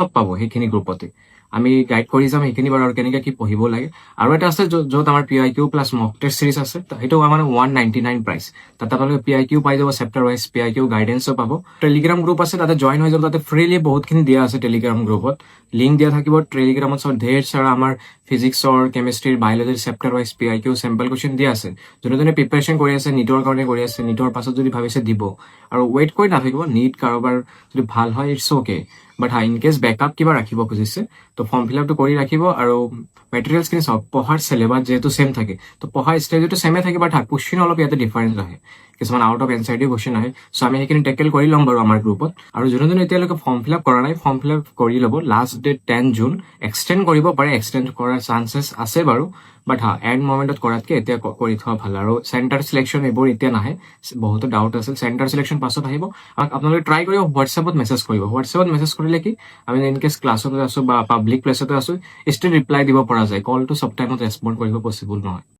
চব পাব সেইখিনি গ্ৰুপতে আমি গাইড কৰি যাম সেইখিনি বাৰু আৰু কেনেকৈ কি পঢ়িব লাগে আৰু এটা আছে য'ত আমাৰ PIQ প্লাছ মক টেষ্ট চিৰিজ আছে সেইটো মানে 199 প্ৰাইচ তাত আপোনালোকে PIQ পাই যাব চেপ্টাৰ ৱাইজ PIQ গাইডেঞ্চো পাব টেলিগ্ৰাম গ্ৰুপ আছে তাতে জইন হৈ যাব তাতে ফ্ৰীলি বহুতখিনি দিয়া আছে টেলিগ্ৰাম গ্ৰুপত লিংক দিয়া থাকিব টেলিগ্ৰামত চব ঢেৰ সাৰা আমাৰ ফিজিক্সৰ কেমিষ্ট্ৰিৰ বায়'লজিৰ chapter wise PIQ sample question দিয়া আছে যোনে প্ৰিপাৰেশ্যন কৰি আছে নিটৰ কাৰণে কৰি আছে নিটৰ পাছত যদি ভাবিছে দিব আৰু ৱেইট কৰি নাথাকিব নিট কাৰোবাৰ যদি ভাল হয় it's okay but in case backup কিবা ৰাখিব খুজিছে তো ফৰ্ম ফিল আপটো কৰি ৰাখিব আৰু মেটেৰিয়েলছখিনি চাওক পঢ়াৰ চিলেবাছ যিহেতু ছেম থাকে তো পঢ়াৰ ষ্টেজটো ছেমে থাকে বাট কুৱেশ্যন অলপ ইয়াতে ডিফাৰেঞ্চ আহে কিছুমান আউট অফ এনচাইটি কুৱেশ্যন আহে চ' আমি সেইখিনি টেকেল কৰি ল'ম বাৰু আমাৰ গ্ৰুপত আৰু যোনে এতিয়ালৈকে ফৰ্ম ফিল আপ কৰা নাই ফৰ্ম ফিল আপ কৰি ল'ব লাষ্ট ডেট 10 জুন এক্সটেণ্ড কৰিব পাৰে এক্সটেণ্ড কৰাৰ চান্সেছ আছে বাৰু বাট এণ্ড মমেণ্টত কৰাতকৈ এতিয়া কৰি থোৱা ভাল আৰু চেণ্টাৰ চিলেকশ্যন এইবোৰ এতিয়া নাহে বহুতো ডাউট আছিল চেণ্টাৰ চিলেকশ্যন পাছত আহিব আপোনালোকে ট্ৰাই কৰিব হোৱাটছএপত মেছেজ কৰিব হোৱাটছএপত মেছেজ কৰিলে কি আমি ইন কেছ ক্লাছতে আছোঁ বা পাব্লিক প্লেচতে আছোঁ ষ্টিল ৰিপ্লাই দিব পৰা যায় কলটো চব টাইমত ৰেছপণ্ড কৰিব পচিবল নহয়